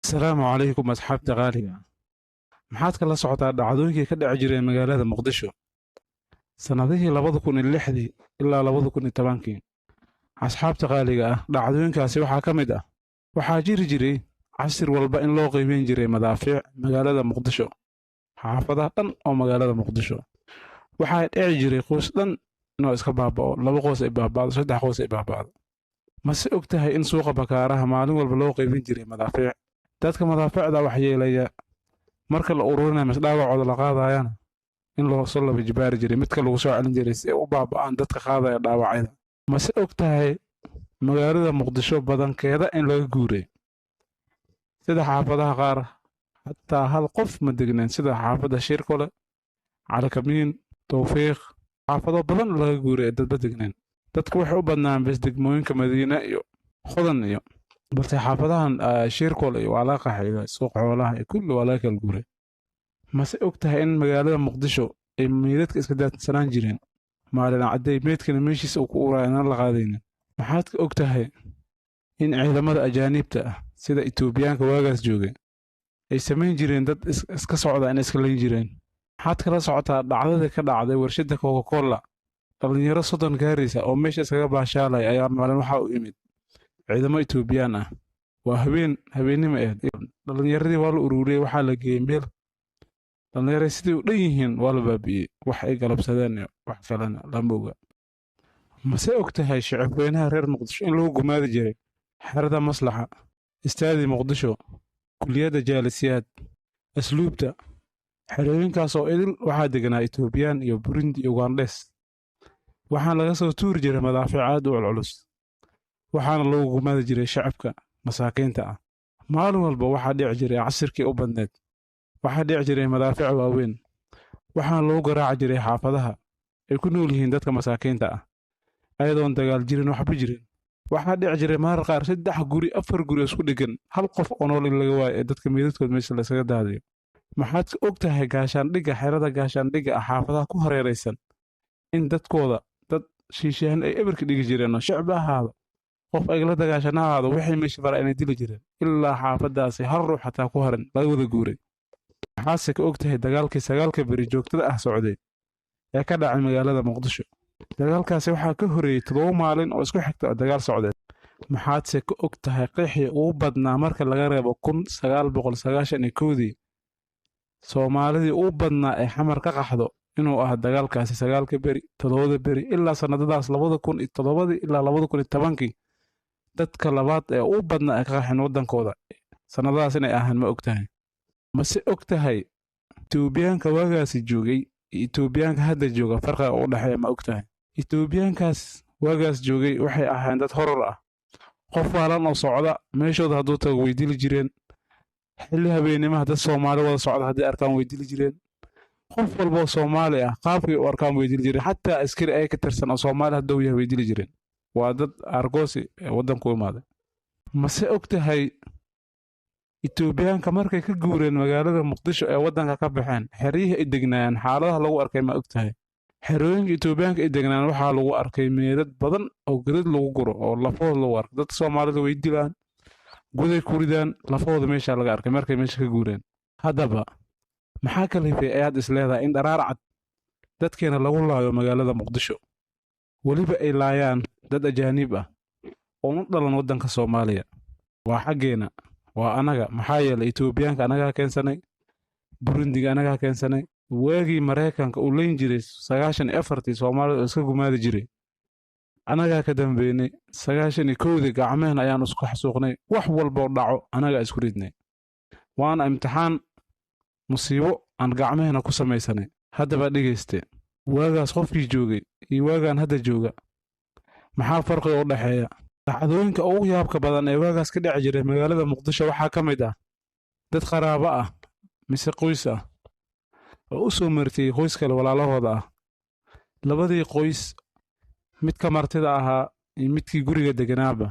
asalaamu calaykum asxaabta qaaliga. maxaad kala socotaa dhacdooyinkii ka dhici jiray magaalada muqdisho sannadihii 2006 ilaa 2010? asxaabta qaaliga ah, dhacdooyinkaasi waxaa ka mid ah: waxaa jiri jiray casir walba in loo qiimeyn jiray madaafiic magaalada muqdisho, xaafadaha dhan oo magaalada muqdisho. waxaa dhici jiray qoys dhan inuu iska baaba'o, 2 qoys ay baaba'do, 3 qoys ay baaba'do. mase og tahay in suuqa bakaaraha maalin walba loo qiimeyn jiray madaafiic? dadka madaafiicda waxyeelaya marka la ururinayo mise dhaawacooda la qaadayana in loo soo laba jibaari jiray, midka lagu soo celin jiray si ay u baaba'aan dadka qaadaya dhaawacyada. mase og tahay magaalada muqdisho badankeeda in laga guuray, sida xaafadaha qaar xataa hal qof ma degnayn, sida xaafadda shirkole, calakamiin, towfiiq. xaafado badan laga guuray ee dadba degnayn. dadku waxay u badnaan bes degmooyinka madiine iyo hodan iyo, balse xaafadahan shirkole iyo waa laga qaxay, suuq xoolaha iyo kulli waa laga kala guuray. mase og tahay in magaalada muqdisho ay meydadka iska daadsanaan jireen maalin cadday, meydkana meeshiisa uu ku uraya inaan la qaadaynin? maxaad ka og tahay in ciidamada ajaaniibta ah sida Itoobiyaanka waagaas joogay ay samayn jireen dad iska socda in iska layn jireen? maxaad kala socotaa dhacdadii ka dhacday warshadda Coca-Cola? dhalinyaro 30 gaaraysa oo meesha iskaga baashaalay ayaa maalin waxaa u imid ciidamo Itoobiyaan ah. waa habeennimo ahayd. dhalinyaradii waa la ururiyey, waxaa la geeyey meel. dhalinyaradii sidii u dhan yihiin waa la baabi'iyey, wax ay galabsadeen iyo wax kalena lama oga. mase og tahay shicibweynaha reer muqdisho in lagu gumaadi jiray xerada maslaxa, istaadii muqdisho, kuliyadda jaalisiyaad, asluubta? xerooyinkaas oo idil waxaa deganaa Itoobiyaan iyo Burundi iyo Ugandes. waxaan laga soo tuuri jiray madaafiic aad u culculus, waxaana lagu gumaadi jiray shacabka masaakiinta ah. maalin walba waxaa dhici jiray casirkii u badneed, waxaa dhici jiray madaafiic waaweyn, waxaana lagu garaaci jiray xaafadaha ay ku nool yihiin dadka masaakiinta ah, ayadoon dagaal jirin waxba jirin. waxaa dhici jiray marar qaar 3 guri 4 guri isku dheggan, hal qof oo nool in laga waayo ee dadka meydadkood meesha la iskaga daadiyo. maxaad ka og tahay gaashaandhigga xerada gaashaandhigga ah xaafadaha ku hareeraysan in dadkooda dad shiishahan ay ebarka dhigi jireen oo shacbi ahaado, qof ay la dagaashana ahaado, waxay meesha bara inay dili jireen, ilaa xaafadaasi hal ruux xataa ku harin laga wada guuray? maxaadse ka og tahay dagaalkii 9 beri joogtada ah socday ee ka dhacay magaalada muqdisho? dagaalkaasi waxaa ka horreeyey 7 maalin oo isku xigta oo dagaal socdeed. maxaadse ka og tahay qeexii ugu badnaa marka laga reebo 1991dii soomaalidii ugu badnaa ee xamar ka qaxdo inuu ah dagaalkaasi 9 beri, 7 beri, ilaa sannadadaas 2007 ilaa 2010 dadka labaad ee ugu badnaa ee ka qaxeen waddankooda sannadadaas inay ahaan ma og tahay? mase og tahay Itoobiyaanka waagaasi joogay iyo Itoobiyaanka hadda jooga farqiga u dhexeeya ma og tahay? Itoobiyaankaas waagaas joogay waxay ahaayeen dad horor ah, qof waalan oo socda meeshooda hadduu tago way dili jireen. xilli habeennimaha dad Soomaali wada socda haddii arkaan way dili jireen. qof walba oo Soomaali ah qaabkii u arkaan way dili jireen, xataa askari ay ka tirsan oo Soomaali hadduu yahay way dili jireen. waa dad argoosi ee waddanku imaaday. mase og tahay Itoobiyaanka markay ka guureen magaalada muqdisho ee waddanka ka baxeen, xeryihii ay degnaayeen xaaladaha lagu arkay ma og tahay? xerooyinka Itoobiyaanka ay degnaan waxaa lagu arkay meedad badan oo godad lagu guro oo lafahooda lagu arkay. dadka Soomaalida way dilaan, goday ku ridaan, lafahooda meesha laga arkay markay meesha ka guureen. haddaba maxaa kalifay ayaad is leedahay in dharaar cad dadkeena lagu laayo magaalada muqdisho, weliba ay laayaan dad ajaaniib ah oo u dhalan waddanka Soomaaliya? waa xaggeena, waa anaga. maxaa yeelay Itoobiyaanka anagaa keensanay, Burundiga anagaa keensanay. waagii Maraykanka uu leyn jiray 94tii Soomaalida oo iska gumaadi jiray, anagaa ka dambeynay. 91dii gacmehena ayaan isku xasuuqnay, wax walboo dhaco anagaa isku ridnay. waana imtixaan musiibo aan gacmehena ku samaysanay. haddaba dhegayste, waagaas qofkii joogay iyo waagaan hadda jooga maxaa farqiga u dhexeeya? dhacdooyinka ugu yaabka badan ee waagaas ka dhici jiray magaalada muqdisho waxaa ka mid ah dad qaraabo ah mise qoys ah oo u soo martiyey qoys kale walaalahooda ah. labadii qoys, midka martida ahaa iyo midkii guriga deganaaba,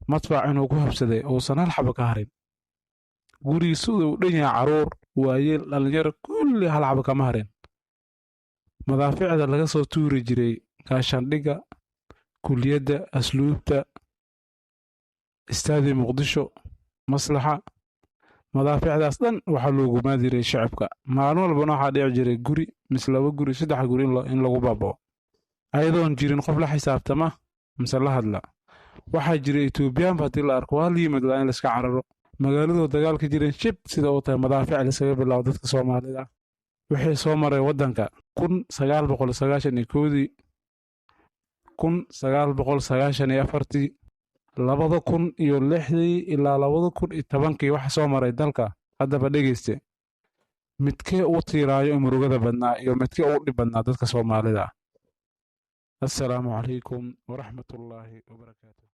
madfac inuu ku habsaday uusan hal xaba ka harin. gurigii siduu u dhan yahay carruur, waayeel, dhallinyaro, kulli hal xaba kama harin. madaafiicda laga soo tuuri jiray gaashaandhigga, kuliyadda, asluubta, istaadii muqdisho, maslaxa madaafiicdaas dhan waxaa loogu maadiray shacabka maalin walbana waxaa dhici jiray guri mise 2 guri 3 guri in lagu baabao ayadoon jirin qof la xisaabtama mise la hadla waxaa jiray Itoobiyaanba haddii la arko waa la yimid waa in la iska cararo magaaladoo dagaalka jireen shib sida uu tahay madaafiic lasaga bilaabo dadka Soomaalida wixii soo maray waddanka 1991 1994 2006 ilaa 2010 waxa soo maray dalka haddaba dhegeyste midkee uu tiiraayo murugada badnaa iyo midkee uu dhib badnaa dadka Soomaalida assalaamu calaykum waraxmatullaahi wabarakaatuh